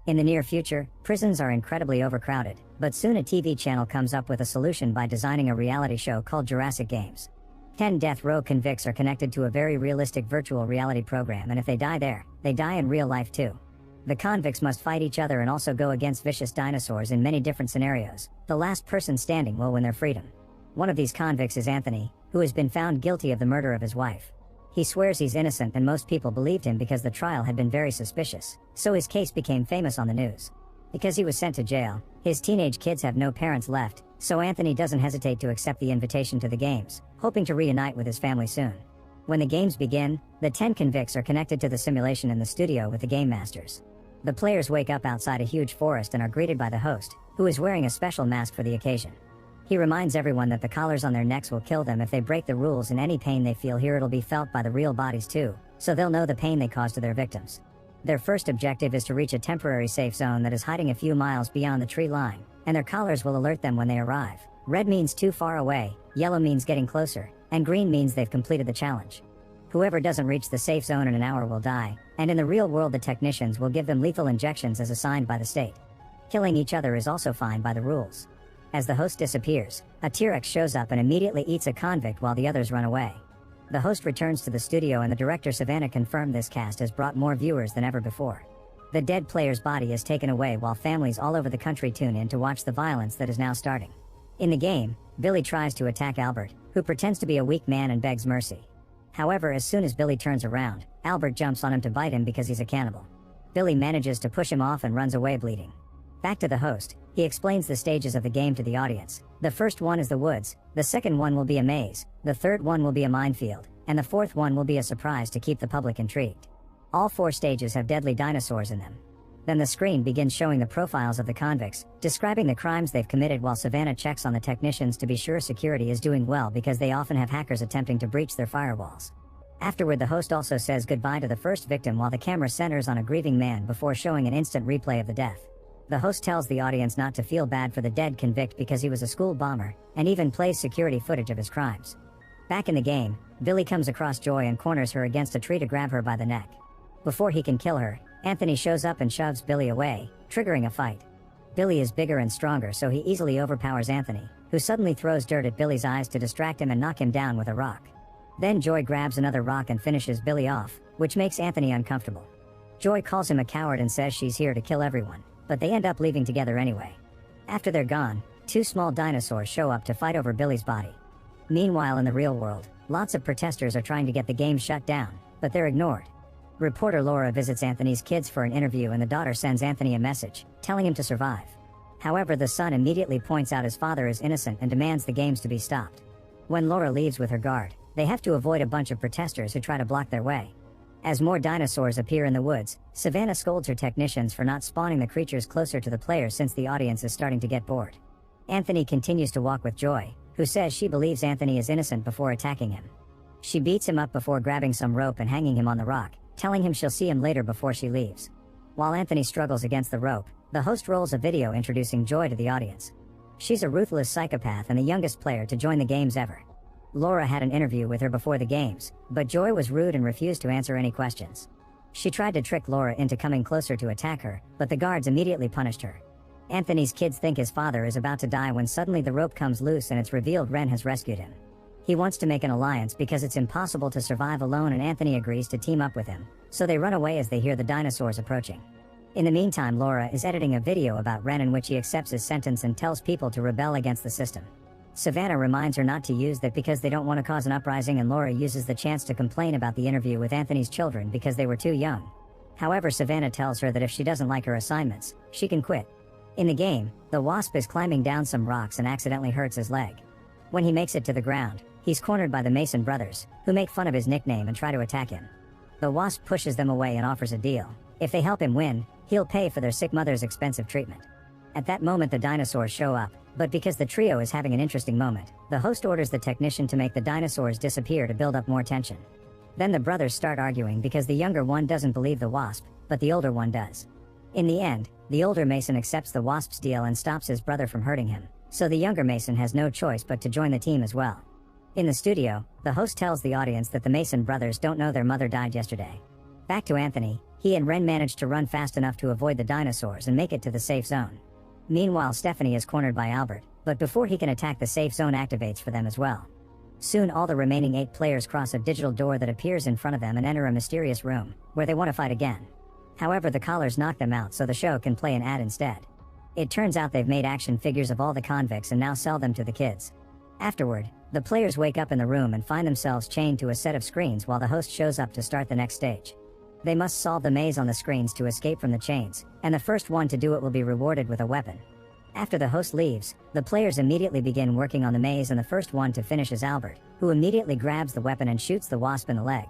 In the near future, prisons are incredibly overcrowded, but soon a TV channel comes up with a solution by designing a reality show called Jurassic Games. 10 death row convicts are connected to a very realistic virtual reality program, and if they die there, they die in real life too. The convicts must fight each other and also go against vicious dinosaurs in many different scenarios. The last person standing will win their freedom. One of these convicts is Anthony, who has been found guilty of the murder of his wife. He swears he's innocent, and most people believed him because the trial had been very suspicious, so his case became famous on the news. Because he was sent to jail, his teenage kids have no parents left, so Anthony doesn't hesitate to accept the invitation to the games, hoping to reunite with his family soon. When the games begin, the 10 convicts are connected to the simulation in the studio with the game masters. The players wake up outside a huge forest and are greeted by the host, who is wearing a special mask for the occasion. He reminds everyone that the collars on their necks will kill them if they break the rules, and any pain they feel here it'll be felt by the real bodies too, so they'll know the pain they caused to their victims. Their first objective is to reach a temporary safe zone that is hiding a few miles beyond the tree line, and their collars will alert them when they arrive. Red means too far away, yellow means getting closer, and green means they've completed the challenge. Whoever doesn't reach the safe zone in an hour will die, and in the real world the technicians will give them lethal injections as assigned by the state. Killing each other is also fine by the rules. As the host disappears, a T-Rex shows up and immediately eats a convict while the others run away. The host returns to the studio, and the director Savannah confirmed this cast has brought more viewers than ever before. The dead player's body is taken away while families all over the country tune in to watch the violence that is now starting. In the game, Billy tries to attack Albert, who pretends to be a weak man and begs mercy. However, as soon as Billy turns around, Albert jumps on him to bite him because he's a cannibal. Billy manages to push him off and runs away bleeding. Back to the host, he explains the stages of the game to the audience. The first one is the woods, the second one will be a maze, the third one will be a minefield, and the fourth one will be a surprise to keep the public intrigued. All 4 stages have deadly dinosaurs in them. Then the screen begins showing the profiles of the convicts, describing the crimes they've committed, while Savannah checks on the technicians to be sure security is doing well, because they often have hackers attempting to breach their firewalls. Afterward, the host also says goodbye to the first victim while the camera centers on a grieving man before showing an instant replay of the death. The host tells the audience not to feel bad for the dead convict because he was a school bomber, and even plays security footage of his crimes. Back in the game, Billy comes across Joy and corners her against a tree to grab her by the neck. Before he can kill her, Anthony shows up and shoves Billy away, triggering a fight. Billy is bigger and stronger, so he easily overpowers Anthony, who suddenly throws dirt at Billy's eyes to distract him and knock him down with a rock. Then Joy grabs another rock and finishes Billy off, which makes Anthony uncomfortable. Joy calls him a coward and says she's here to kill everyone, but they end up leaving together anyway. After they're gone, 2 small dinosaurs show up to fight over Billy's body. Meanwhile, in the real world, lots of protesters are trying to get the game shut down, but they're ignored. Reporter Laura visits Anthony's kids for an interview, and the daughter sends Anthony a message, telling him to survive. However, the son immediately points out his father is innocent and demands the games to be stopped. When Laura leaves with her guard, they have to avoid a bunch of protesters who try to block their way. As more dinosaurs appear in the woods, Savannah scolds her technicians for not spawning the creatures closer to the players since the audience is starting to get bored. Anthony continues to walk with Joy, who says she believes Anthony is innocent before attacking him. She beats him up before grabbing some rope and hanging him on the rock, telling him she'll see him later before she leaves. While Anthony struggles against the rope, the host rolls a video introducing Joy to the audience. She's a ruthless psychopath and the youngest player to join the games ever. Laura had an interview with her before the games, but Joy was rude and refused to answer any questions. She tried to trick Laura into coming closer to attack her, but the guards immediately punished her. Anthony's kids think his father is about to die when suddenly the rope comes loose and it's revealed Ren has rescued him. He wants to make an alliance because it's impossible to survive alone, and Anthony agrees to team up with him, so they run away as they hear the dinosaurs approaching. In the meantime, Laura is editing a video about Ren in which he accepts his sentence and tells people to rebel against the system. Savannah reminds her not to use that because they don't want to cause an uprising, and Laura uses the chance to complain about the interview with Anthony's children because they were too young. However, Savannah tells her that if she doesn't like her assignments, she can quit. In the game, the Wasp is climbing down some rocks and accidentally hurts his leg. When he makes it to the ground, he's cornered by the Mason brothers, who make fun of his nickname and try to attack him. The Wasp pushes them away and offers a deal. If they help him win, he'll pay for their sick mother's expensive treatment. At that moment, the dinosaurs show up, but because the trio is having an interesting moment, the host orders the technician to make the dinosaurs disappear to build up more tension. Then the brothers start arguing because the younger one doesn't believe the Wasp, but the older one does. In the end, the older Mason accepts the Wasp's deal and stops his brother from hurting him, so the younger Mason has no choice but to join the team as well. In the studio, the host tells the audience that the Mason brothers don't know their mother died yesterday. Back to Anthony, He and Ren manage to run fast enough to avoid the dinosaurs and make it to the safe zone. Meanwhile, Stephanie is cornered by Albert, but before he can attack, the safe zone activates for them as well. Soon all the remaining 8 players cross a digital door that appears in front of them and enter a mysterious room, where they want to fight again. However, the collars knock them out so the show can play an ad instead. It turns out they've made action figures of all the convicts and now sell them to the kids. Afterward, the players wake up in the room and find themselves chained to a set of screens while the host shows up to start the next stage. They must solve the maze on the screens to escape from the chains, and the first one to do it will be rewarded with a weapon. After the host leaves, the players immediately begin working on the maze, and the first one to finish is Albert, who immediately grabs the weapon and shoots the wasp in the leg.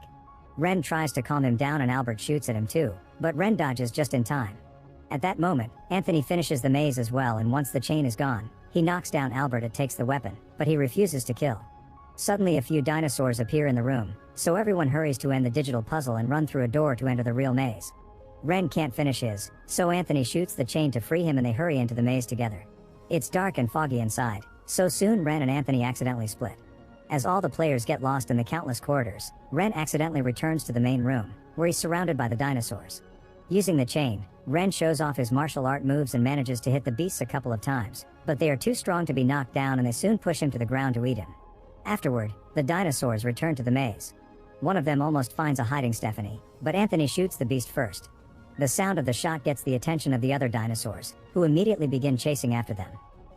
Ren tries to calm him down and Albert shoots at him too, but Ren dodges just in time. At that moment, Anthony finishes the maze as well, and once the chain is gone, he knocks down Albert and takes the weapon, but he refuses to kill. Suddenly a few dinosaurs appear in the room, so everyone hurries to end the digital puzzle and run through a door to enter the real maze. Ren can't finish his, so Anthony shoots the chain to free him and they hurry into the maze together. It's dark and foggy inside, so soon Ren and Anthony accidentally split. As all the players get lost in the countless corridors, Ren accidentally returns to the main room, where he's surrounded by the dinosaurs. Using the chain, Ren shows off his martial art moves and manages to hit the beasts a couple of times, but they are too strong to be knocked down and they soon push him to the ground to eat him. Afterward, the dinosaurs return to the maze. One of them almost finds a hiding Stephanie, but Anthony shoots the beast first. The sound of the shot gets the attention of the other dinosaurs, who immediately begin chasing after them.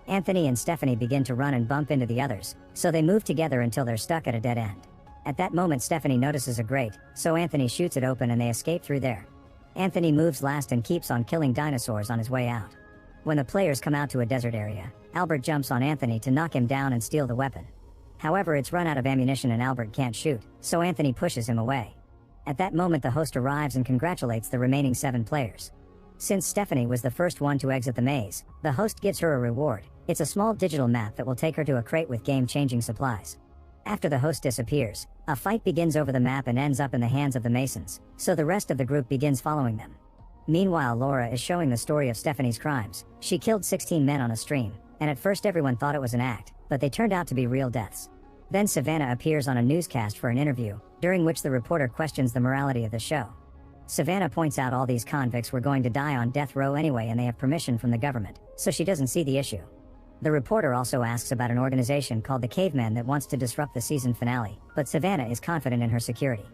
Anthony and Stephanie begin to run and bump into the others, so they move together until they're stuck at a dead end. At that moment, Stephanie notices a grate, so Anthony shoots it open and they escape through there. Anthony moves last and keeps on killing dinosaurs on his way out. When the players come out to a desert area, Albert jumps on Anthony to knock him down and steal the weapon. However, it's run out of ammunition and Albert can't shoot, so Anthony pushes him away. At that moment, the host arrives and congratulates the remaining 7 players. Since Stephanie was the first one to exit the maze, the host gives her a reward. It's a small digital map that will take her to a crate with game-changing supplies. After the host disappears, a fight begins over the map and ends up in the hands of the Masons, so the rest of the group begins following them. Meanwhile, Laura is showing the story of Stephanie's crimes. She killed 16 men on a stream, and at first everyone thought it was an act, but they turned out to be real deaths. Then Savannah appears on a newscast for an interview, during which the reporter questions the morality of the show. Savannah points out all these convicts were going to die on death row anyway and they have permission from the government, so she doesn't see the issue. The reporter also asks about an organization called the Cavemen that wants to disrupt the season finale, but Savannah is confident in her security.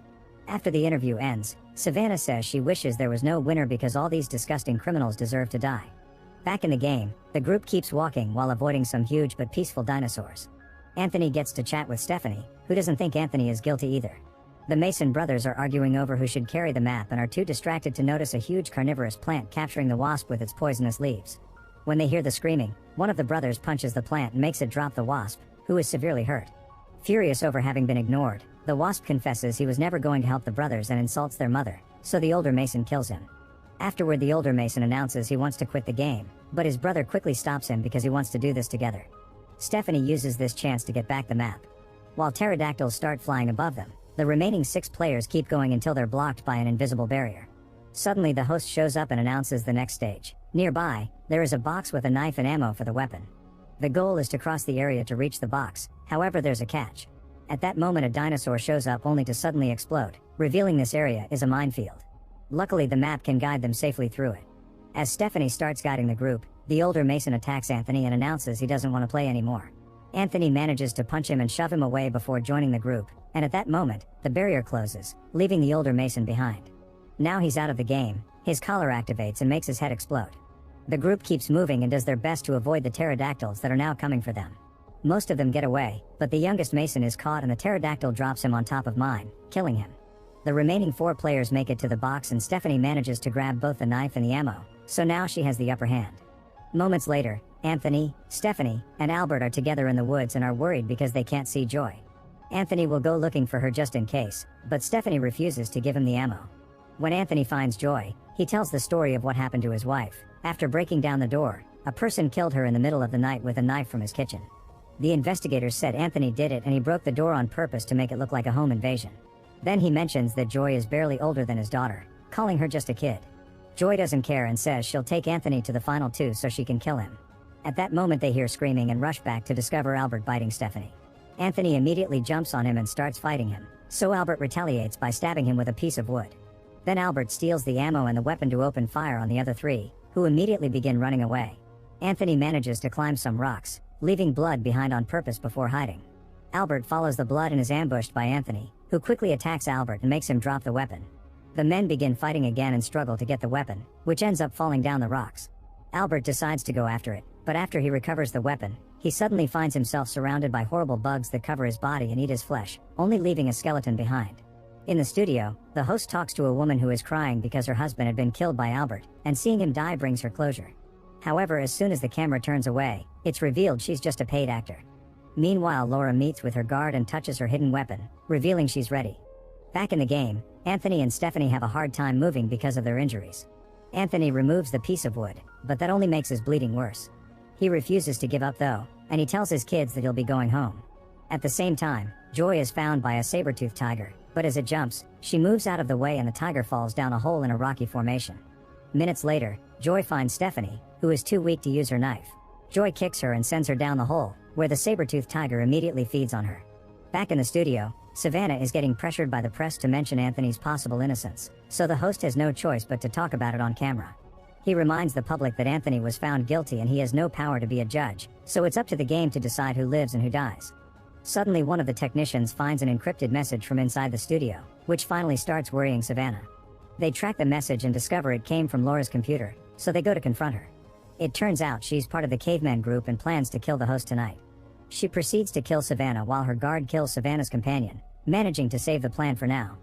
After the interview ends, Savannah says she wishes there was no winner because all these disgusting criminals deserve to die. Back in the game, the group keeps walking while avoiding some huge but peaceful dinosaurs. Anthony gets to chat with Stephanie, who doesn't think Anthony is guilty either. The Mason brothers are arguing over who should carry the map and are too distracted to notice a huge carnivorous plant capturing the wasp with its poisonous leaves. When they hear the screaming, one of the brothers punches the plant and makes it drop the wasp, who is severely hurt. Furious over having been ignored, the wasp confesses he was never going to help the brothers and insults their mother, so the older Mason kills him. Afterward, the older Mason announces he wants to quit the game, but his brother quickly stops him because he wants to do this together. Stephanie uses this chance to get back the map. While pterodactyls start flying above them, the remaining 6 players keep going until they're blocked by an invisible barrier. Suddenly the host shows up and announces the next stage. Nearby, there is a box with a knife and ammo for the weapon. The goal is to cross the area to reach the box, however there's a catch. At that moment a dinosaur shows up only to suddenly explode, revealing this area is a minefield. Luckily the map can guide them safely through it. As Stephanie starts guiding the group, the older Mason attacks Anthony and announces he doesn't want to play anymore. Anthony manages to punch him and shove him away before joining the group, and at that moment, the barrier closes, leaving the older Mason behind. Now he's out of the game, his collar activates and makes his head explode. The group keeps moving and does their best to avoid the pterodactyls that are now coming for them. Most of them get away, but the youngest Mason is caught and the pterodactyl drops him on top of mine, killing him. The remaining 4 players make it to the box and Stephanie manages to grab both the knife and the ammo, so now she has the upper hand. Moments later, Anthony, Stephanie, and Albert are together in the woods and are worried because they can't see Joy. Anthony will go looking for her just in case, but Stephanie refuses to give him the ammo. When Anthony finds Joy, he tells the story of what happened to his wife. After breaking down the door, a person killed her in the middle of the night with a knife from his kitchen. The investigators said Anthony did it and he broke the door on purpose to make it look like a home invasion. Then he mentions that Joy is barely older than his daughter, calling her just a kid. Joy doesn't care and says she'll take Anthony to the final 2 so she can kill him. At that moment they hear screaming and rush back to discover Albert biting Stephanie. Anthony immediately jumps on him and starts fighting him, so Albert retaliates by stabbing him with a piece of wood. Then Albert steals the ammo and the weapon to open fire on the other three, who immediately begin running away. Anthony manages to climb some rocks, leaving blood behind on purpose before hiding. Albert follows the blood and is ambushed by Anthony, who quickly attacks Albert and makes him drop the weapon. The men begin fighting again and struggle to get the weapon, which ends up falling down the rocks. Albert decides to go after it, but after he recovers the weapon, he suddenly finds himself surrounded by horrible bugs that cover his body and eat his flesh, only leaving a skeleton behind. In the studio, the host talks to a woman who is crying because her husband had been killed by Albert, and seeing him die brings her closure. However, as soon as the camera turns away, it's revealed she's just a paid actor. Meanwhile, Laura meets with her guard and touches her hidden weapon, revealing she's ready. Back in the game, Anthony and Stephanie have a hard time moving because of their injuries. Anthony removes the piece of wood, but that only makes his bleeding worse. He refuses to give up though, and he tells his kids that he'll be going home. At the same time, Joy is found by a saber-toothed tiger, but as it jumps, she moves out of the way and the tiger falls down a hole in a rocky formation. Minutes later, Joy finds Stephanie, who is too weak to use her knife. Joy kicks her and sends her down the hole, where the saber-toothed tiger immediately feeds on her. Back in the studio, Savannah is getting pressured by the press to mention Anthony's possible innocence, so the host has no choice but to talk about it on camera. He reminds the public that Anthony was found guilty and he has no power to be a judge, so it's up to the game to decide who lives and who dies. Suddenly one of the technicians finds an encrypted message from inside the studio, which finally starts worrying Savannah. They track the message and discover it came from Laura's computer, so they go to confront her. It turns out she's part of the caveman group and plans to kill the host tonight. She proceeds to kill Savannah while her guard kills Savannah's companion, managing to save the plan for now.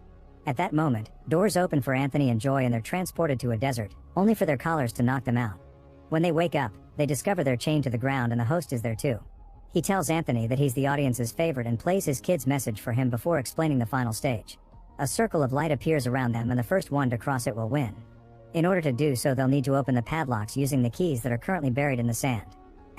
At that moment, doors open for Anthony and Joy and they're transported to a desert, only for their collars to knock them out. When they wake up, they discover they're chained to the ground and the host is there too. He tells Anthony that he's the audience's favorite and plays his kid's message for him before explaining the final stage. A circle of light appears around them and the first one to cross it will win. In order to do so, they'll need to open the padlocks using the keys that are currently buried in the sand.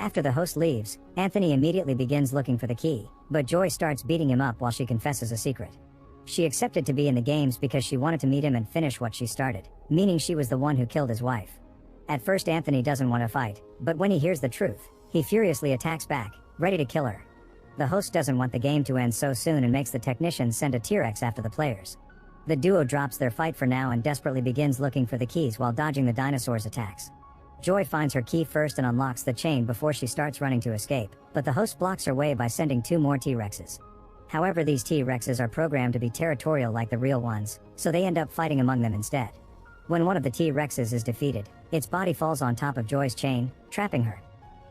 After the host leaves, Anthony immediately begins looking for the key, but Joy starts beating him up while she confesses a secret. She accepted to be in the games because she wanted to meet him and finish what she started, meaning she was the one who killed his wife. At first Anthony doesn't want to fight, but when he hears the truth, he furiously attacks back, ready to kill her. The host doesn't want the game to end so soon and makes the technicians send a T-Rex after the players. The duo drops their fight for now and desperately begins looking for the keys while dodging the dinosaurs' attacks. Joy finds her key first and unlocks the chain before she starts running to escape, but the host blocks her way by sending 2 more T-Rexes. However, these T-Rexes are programmed to be territorial like the real ones, so they end up fighting among them instead. When one of the T-Rexes is defeated, its body falls on top of Joy's chain, trapping her.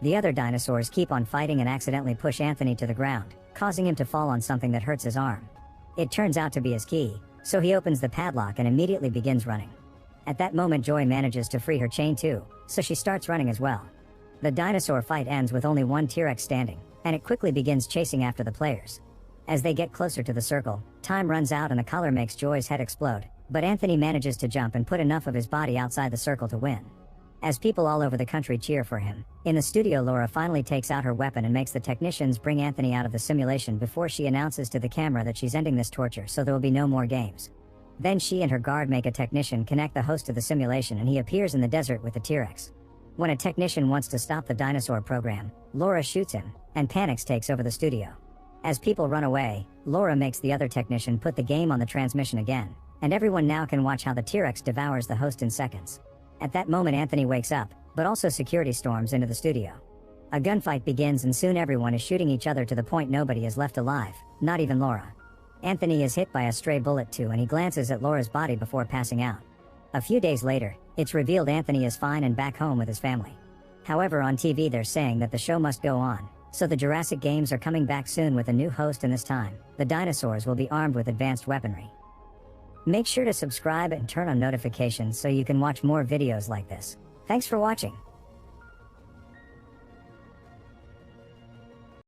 The other dinosaurs keep on fighting and accidentally push Anthony to the ground, causing him to fall on something that hurts his arm. It turns out to be his key, so he opens the padlock and immediately begins running. At that moment Joy manages to free her chain too, so she starts running as well. The dinosaur fight ends with only one T-Rex standing, and it quickly begins chasing after the players. As they get closer to the circle, time runs out and the collar makes Joy's head explode, but Anthony manages to jump and put enough of his body outside the circle to win. As people all over the country cheer for him, in the studio Laura finally takes out her weapon and makes the technicians bring Anthony out of the simulation before she announces to the camera that she's ending this torture so there will be no more games. Then she and her guard make a technician connect the host to the simulation and he appears in the desert with the T-Rex. When a technician wants to stop the dinosaur program, Laura shoots him, and panics takes over the studio. As people run away, Laura makes the other technician put the game on the transmission again, and everyone now can watch how the T-Rex devours the host in seconds. At that moment Anthony wakes up, but also security storms into the studio. A gunfight begins and soon everyone is shooting each other to the point nobody is left alive, not even Laura. Anthony is hit by a stray bullet too and he glances at Laura's body before passing out. A few days later, it's revealed Anthony is fine and back home with his family. However, on TV they're saying that the show must go on, so the Jurassic Games are coming back soon with a new host and this time, the dinosaurs will be armed with advanced weaponry. Make sure to subscribe and turn on notifications so you can watch more videos like this. Thanks for watching.